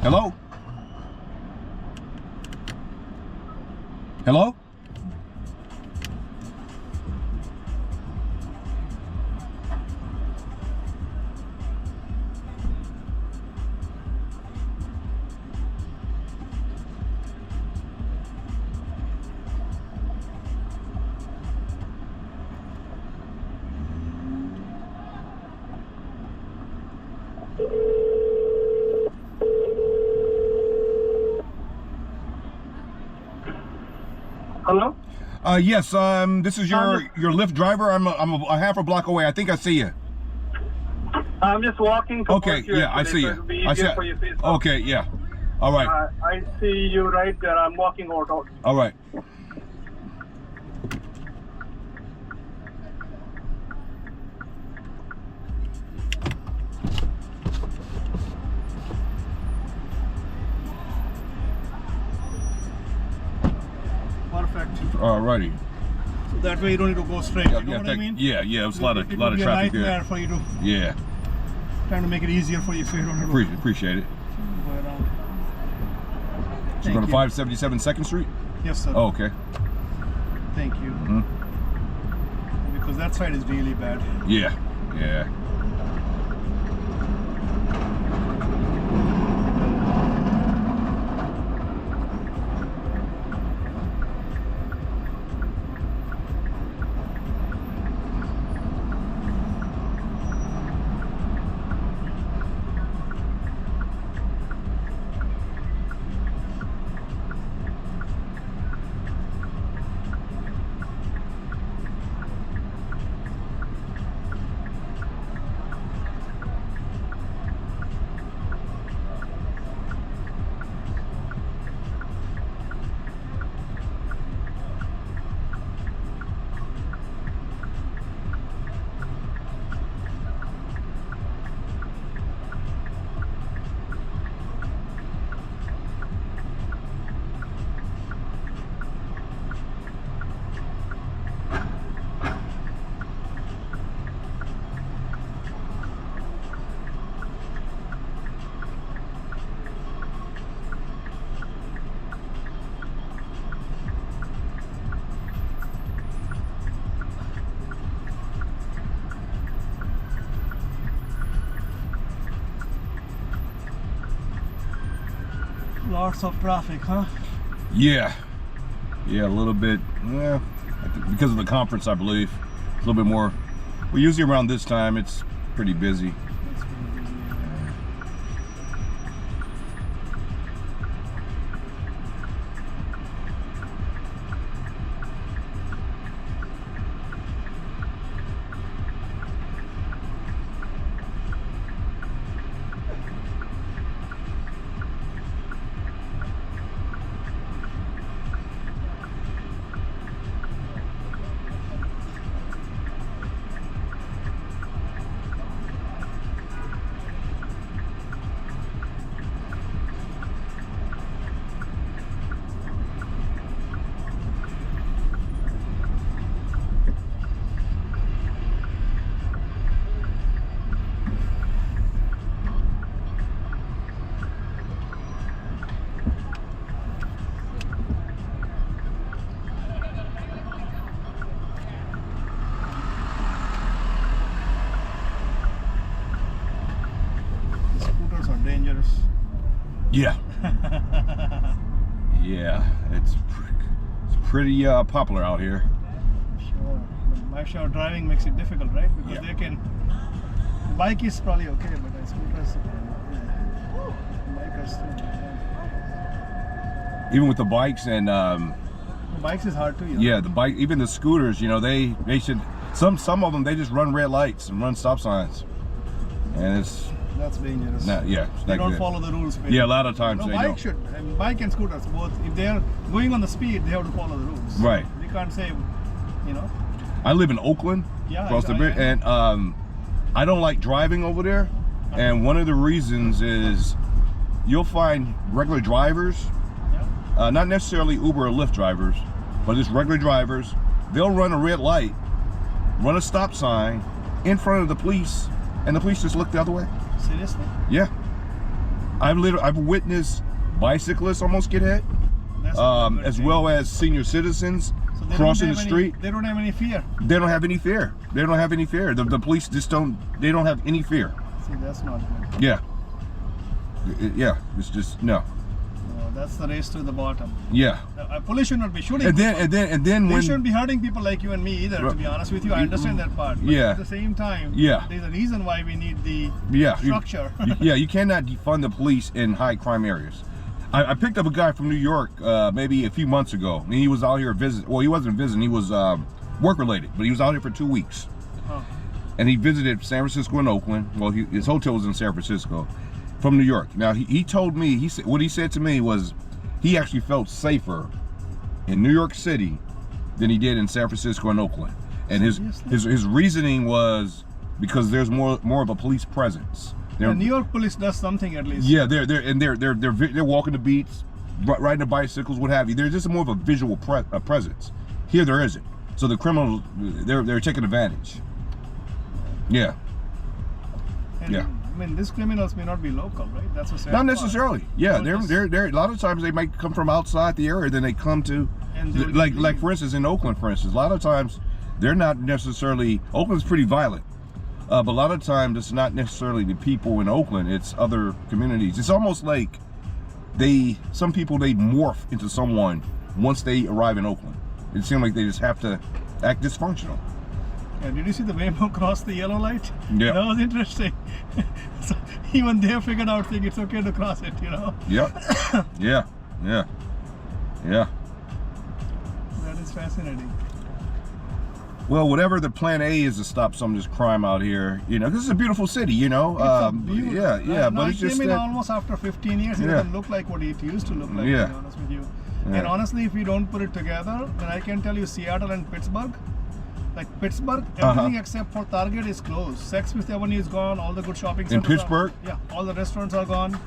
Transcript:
Hello? Hello? Hello? Yes, this is your Lyft driver. I'm a half a block away. I think I see you. I'm just walking towards Okay, you. yeah, I see so you. it'll be I see easier for you to see stuff. Okay, yeah. All right. I see you right there. I'm walking out. All right. Perfect. All righty. So that way you don't need to go straight. You know what I mean? Yeah, it was a lot of It would be traffic a nightmare there. for you to Yeah, trying to make it easier for you so you don't have to appreciate it. go around. So you're going to 577 2nd Street? Yes, sir. Oh, okay. Thank you. Because that side is really bad. Yeah, yeah. Lots of traffic, huh? Yeah, a little bit. Yeah, I think because of the conference, I believe a little bit more. Well, usually around this time, it's pretty busy. That's really busy. Scooters are dangerous. Yeah, yeah, it's pretty popular out here. Sure. But my sure driving makes it difficult, right? Because Yeah. they can. The bike is probably okay, but the scooters. Bike is still. Even with the bikes and The bikes is hard too. You know? yeah, the bike, even the scooters, you know, they should. Some of them they just run red lights and run stop signs, and it's That's dangerous. not. Yeah, it's They not don't good. follow the rules. Yeah, a lot of times No, they bike don't. should. And bike and scooters both. If they are going on the speed, they have to follow the rules. Right. They can't say, you know. I live in Oakland, Yeah, across the I- bridge, I- and I don't like driving over there. And one of the reasons is you'll find regular drivers, Yeah. not necessarily Uber or Lyft drivers, but just regular drivers. They'll run a red light, run a stop sign in front of the police, and the police just look the other way. Seriously. Yeah, I've witnessed bicyclists almost get hit, That's a good as thing. well as senior citizens So they crossing don't the have street. They don't have any fear. They don't have any fear. They don't have any fear. The police just don't. They don't have any fear. See, that's not good. Yeah. Yeah. It's just no. No, that's the race to the bottom. Yeah. Police should not be shooting. And people. then They when shouldn't be hurting people like you and me either. To be honest with you, I understand that part. But Yeah. At the same time, Yeah. there's a reason why we need the yeah structure. yeah, you cannot defund the police in high crime areas. I picked up a guy from New York maybe a few months ago, and he was out here visit. Well, he wasn't visiting; he was work related, but he was out here for 2 weeks, Huh. and he visited San Francisco and Oakland. Well, his hotel was in San Francisco, from New York. Now he told me what he said to me was he actually felt safer in New York City than he did in San Francisco and Oakland, and his reasoning was because there's more of a police presence. The New York police does something at least. Yeah, they're walking the beats, riding the bicycles, what have you. There's just more of a visual presence. Here there isn't. So the criminals, they're taking advantage. Yeah. And, Yeah. I mean, these criminals may not be local, right? That's a sad Not part. necessarily. Yeah, So they're a lot of times they might come from outside the area, then they come to And they'll like leave. for instance in Oakland, for instance, a lot of times they're not necessarily Oakland's pretty violent. But a lot of times it's not necessarily the people in Oakland, it's other communities. It's almost like some people morph into someone once they arrive in Oakland. It seems like they just have to act dysfunctional. Yeah, did you see the Waymo cross the yellow light? Yeah. That was interesting. So even they figured out thing it's okay to cross it, you know? Yep. Yeah. Yeah. Yeah. That is fascinating. Well, whatever the plan A is to stop some of this crime out here, this is a beautiful city, It's a beautiful. Yeah, No, but it's I just came in that, almost after 15 years. It Yeah. doesn't look like what it used to look like, Yeah. to be honest with you. Yeah. And honestly, if you don't put it together, then I can tell you Seattle and Pittsburgh, like Pittsburgh, everything except for Target is closed. Saks Fifth Avenue is gone. All the good shopping centers Pittsburgh? yeah, all the restaurants are gone.